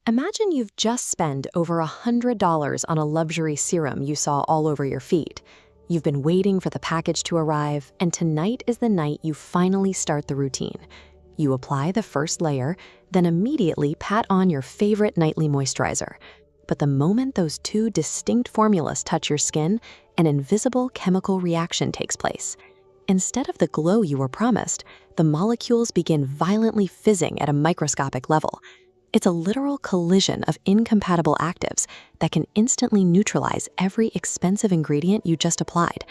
Imagine you've just spent over $100 on a luxury serum you saw all over your feed. You've been waiting for the package to arrive, and tonight is the night you finally start the routine. You apply the first layer, then immediately pat on your favorite nightly moisturizer. But the moment those two distinct formulas touch your skin, an invisible chemical reaction takes place. Instead of the glow you were promised, the molecules begin violently fizzing at a microscopic level. It's a literal collision of incompatible actives that can instantly neutralize every expensive ingredient you just applied.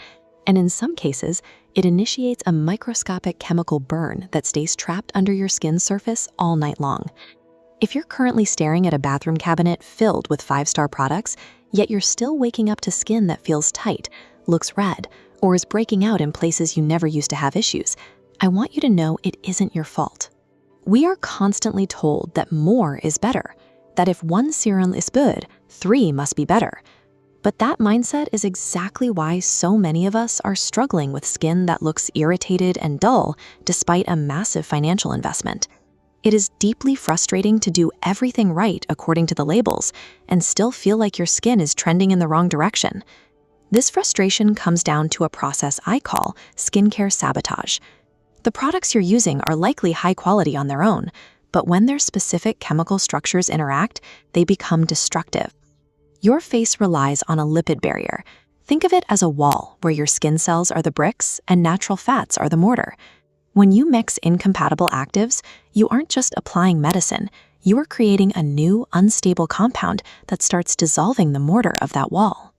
And in some cases, it initiates a microscopic chemical burn that stays trapped under your skin's surface all night long. If you're currently staring at a bathroom cabinet filled with 5-star products, yet you're still waking up to skin that feels tight, looks red, or is breaking out in places you never used to have issues, I want you to know it isn't your fault. We are constantly told that more is better, that if one serum is good, 3 must be better. But that mindset is exactly why so many of us are struggling with skin that looks irritated and dull despite a massive financial investment. It is deeply frustrating to do everything right according to the labels and still feel like your skin is trending in the wrong direction. This frustration comes down to a process I call skincare sabotage. The products you're using are likely high quality on their own, but when their specific chemical structures interact, they become destructive. Your face relies on a lipid barrier. Think of it as a wall where your skin cells are the bricks and natural fats are the mortar. When you mix incompatible actives, you aren't just applying medicine, you are creating a new, unstable compound that starts dissolving the mortar of that wall.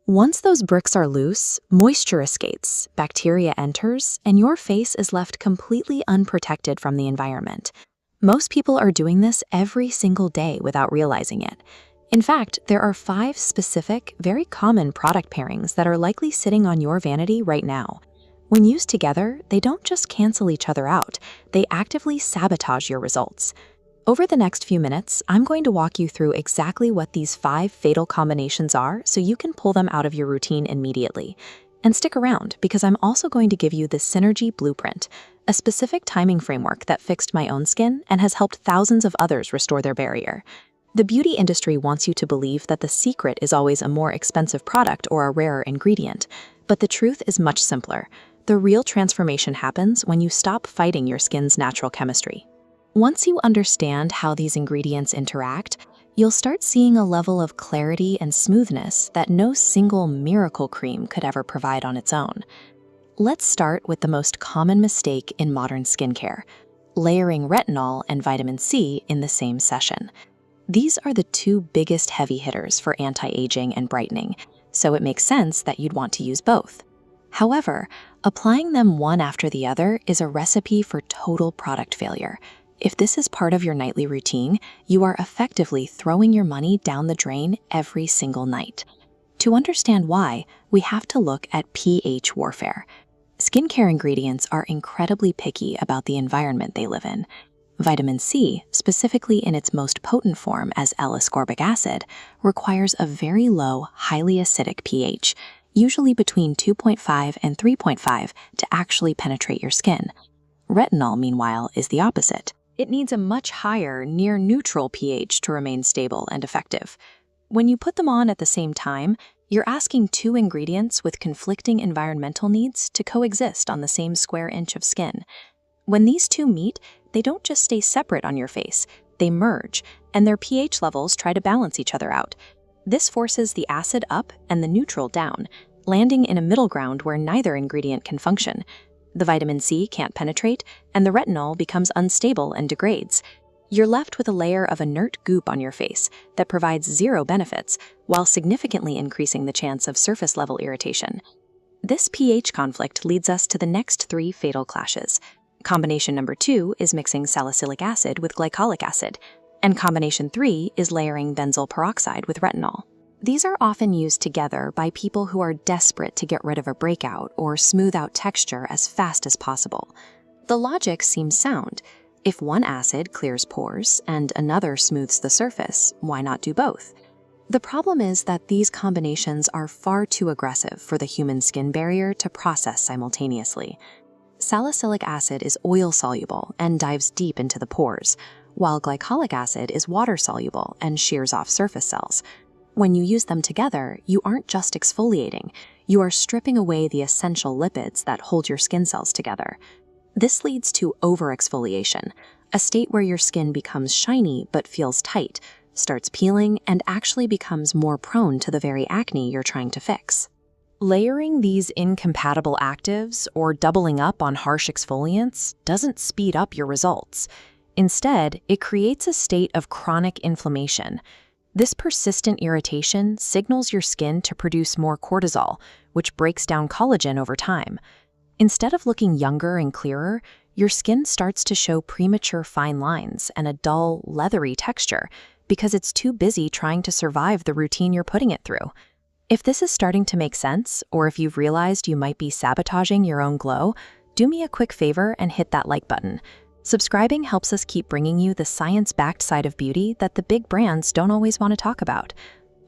Once those bricks are loose, moisture escapes, bacteria enters, and your face is left completely unprotected from the environment. Most people are doing this every single day without realizing it. In fact, there are 5 specific, very common product pairings that are likely sitting on your vanity right now. When used together, they don't just cancel each other out, they actively sabotage your results. Over the next few minutes, I'm going to walk you through exactly what these 5 fatal combinations are so you can pull them out of your routine immediately. And stick around because I'm also going to give you the Synergy Blueprint, a specific timing framework that fixed my own skin and has helped thousands of others restore their barrier. The beauty industry wants you to believe that the secret is always a more expensive product or a rarer ingredient, but the truth is much simpler. The real transformation happens when you stop fighting your skin's natural chemistry. Once you understand how these ingredients interact, you'll start seeing a level of clarity and smoothness that no single miracle cream could ever provide on its own. Let's start with the most common mistake in modern skincare: layering retinol and vitamin C in the same session. These are the 2 biggest heavy hitters for anti-aging and brightening, so it makes sense that you'd want to use both. However, applying them one after the other is a recipe for total product failure. If this is part of your nightly routine, you are effectively throwing your money down the drain every single night. To understand why, we have to look at pH warfare. Skincare ingredients are incredibly picky about the environment they live in. Vitamin C, specifically in its most potent form as L-ascorbic acid, requires a very low, highly acidic pH, usually between 2.5 and 3.5, to actually penetrate your skin. Retinol, meanwhile, is the opposite. It needs a much higher, near-neutral pH to remain stable and effective. When you put them on at the same time, you're asking 2 ingredients with conflicting environmental needs to coexist on the same square inch of skin. When these 2 meet, they don't just stay separate on your face, they merge, and their pH levels try to balance each other out. This forces the acid up and the neutral down, landing in a middle ground where neither ingredient can function. The vitamin C can't penetrate, and the retinol becomes unstable and degrades. You're left with a layer of inert goop on your face that provides 0 benefits, while significantly increasing the chance of surface-level irritation. This pH conflict leads us to the next 3 fatal clashes. Combination number 2 is mixing salicylic acid with glycolic acid, and combination 3 is layering benzoyl peroxide with retinol. These are often used together by people who are desperate to get rid of a breakout or smooth out texture as fast as possible. The logic seems sound. If one acid clears pores and another smooths the surface, why not do both? The problem is that these combinations are far too aggressive for the human skin barrier to process simultaneously. Salicylic acid is oil-soluble and dives deep into the pores, while glycolic acid is water-soluble and shears off surface cells. When you use them together, you aren't just exfoliating, you are stripping away the essential lipids that hold your skin cells together. This leads to overexfoliation, a state where your skin becomes shiny but feels tight, starts peeling, and actually becomes more prone to the very acne you're trying to fix. Layering these incompatible actives or doubling up on harsh exfoliants doesn't speed up your results. Instead, it creates a state of chronic inflammation. This persistent irritation signals your skin to produce more cortisol, which breaks down collagen over time. Instead of looking younger and clearer, your skin starts to show premature fine lines and a dull, leathery texture because it's too busy trying to survive the routine you're putting it through. If this is starting to make sense, or if you've realized you might be sabotaging your own glow, do me a quick favor and hit that like button. Subscribing helps us keep bringing you the science-backed side of beauty that the big brands don't always want to talk about.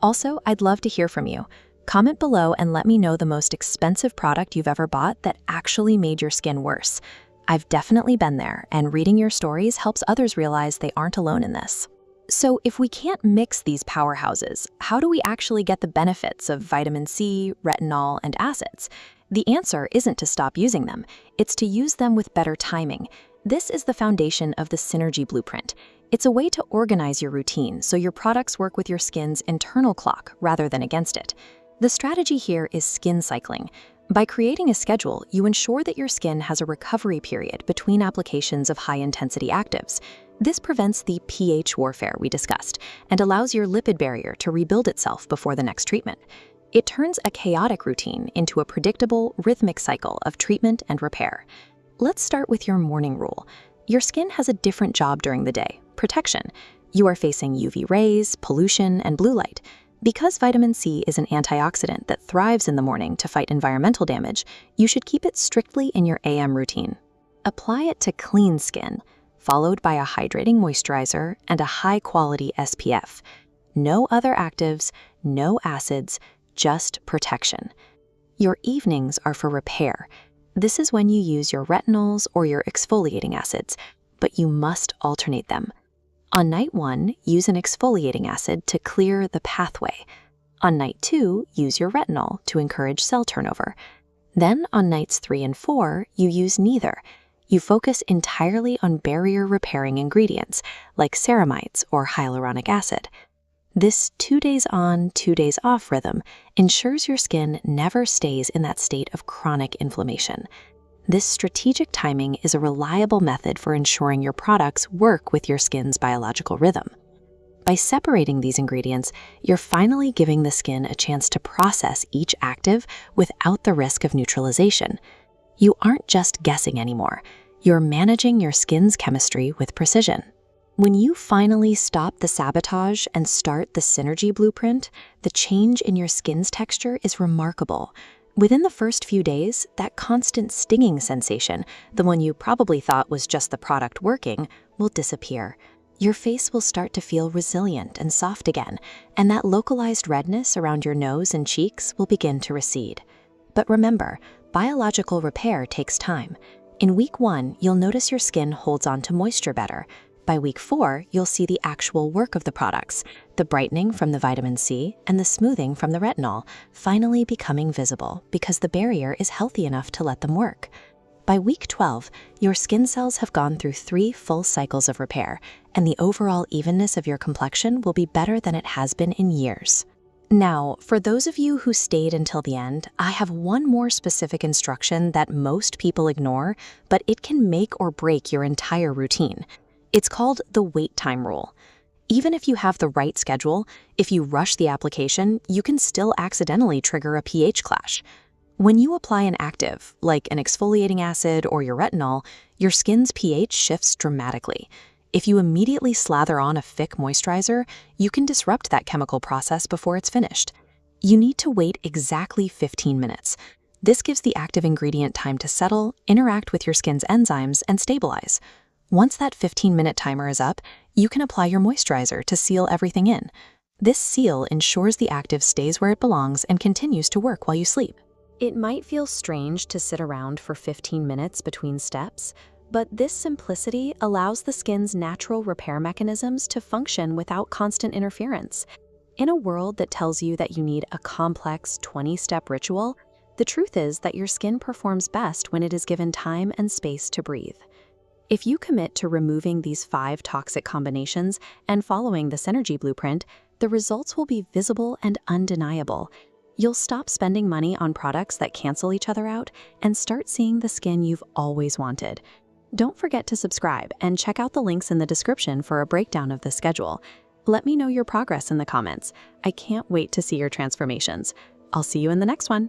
Also, I'd love to hear from you. Comment below and let me know the most expensive product you've ever bought that actually made your skin worse. I've definitely been there, and reading your stories helps others realize they aren't alone in this. So if we can't mix these powerhouses, how do we actually get the benefits of vitamin C, retinol, and acids? The answer isn't to stop using them, it's to use them with better timing. This is the foundation of the Synergy Blueprint. It's a way to organize your routine so your products work with your skin's internal clock rather than against it. The strategy here is skin cycling. By creating a schedule, you ensure that your skin has a recovery period between applications of high-intensity actives. This prevents the pH warfare we discussed and allows your lipid barrier to rebuild itself before the next treatment. It turns a chaotic routine into a predictable, rhythmic cycle of treatment and repair. Let's start with your morning rule. Your skin has a different job during the day: protection. You are facing UV rays, pollution, and blue light. Because vitamin C is an antioxidant that thrives in the morning to fight environmental damage, you should keep it strictly in your AM routine. Apply it to clean skin, followed by a hydrating moisturizer and a high-quality SPF. No other actives, no acids, just protection. Your evenings are for repair. This is when you use your retinols or your exfoliating acids, but you must alternate them. On night 1, use an exfoliating acid to clear the pathway. On night 2, use your retinol to encourage cell turnover. Then on nights 3 and 4, you use neither. You focus entirely on barrier-repairing ingredients, like ceramides or hyaluronic acid. This 2 days on, 2 days off rhythm ensures your skin never stays in that state of chronic inflammation. This strategic timing is a reliable method for ensuring your products work with your skin's biological rhythm. By separating these ingredients, you're finally giving the skin a chance to process each active without the risk of neutralization. You aren't just guessing anymore. You're managing your skin's chemistry with precision. When you finally stop the sabotage and start the Synergy Blueprint, the change in your skin's texture is remarkable. Within the first few days, that constant stinging sensation, the one you probably thought was just the product working, will disappear. Your face will start to feel resilient and soft again, and that localized redness around your nose and cheeks will begin to recede. But remember, biological repair takes time. In week 1, you'll notice your skin holds on to moisture better. By week 4, you'll see the actual work of the products, the brightening from the vitamin C and the smoothing from the retinol, finally becoming visible because the barrier is healthy enough to let them work. By week 12, your skin cells have gone through 3 full cycles of repair, and the overall evenness of your complexion will be better than it has been in years. Now, for those of you who stayed until the end, I have one more specific instruction that most people ignore, but it can make or break your entire routine. It's called the wait time rule. Even if you have the right schedule, if you rush the application, you can still accidentally trigger a pH clash. When you apply an active, like an exfoliating acid or your retinol, your skin's pH shifts dramatically. If you immediately slather on a thick moisturizer, you can disrupt that chemical process before it's finished. You need to wait exactly 15 minutes. This gives the active ingredient time to settle, interact with your skin's enzymes, and stabilize. Once that 15-minute timer is up, you can apply your moisturizer to seal everything in. This seal ensures the active stays where it belongs and continues to work while you sleep. It might feel strange to sit around for 15 minutes between steps, But this simplicity allows the skin's natural repair mechanisms to function without constant interference. In a world that tells you that you need a complex 20-step ritual, the truth is that your skin performs best when it is given time and space to breathe. If you commit to removing these 5 toxic combinations and following the Synergy Blueprint, the results will be visible and undeniable. You'll stop spending money on products that cancel each other out and start seeing the skin you've always wanted. Don't forget to subscribe and check out the links in the description for a breakdown of the schedule. Let me know your progress in the comments. I can't wait to see your transformations. I'll see you in the next one.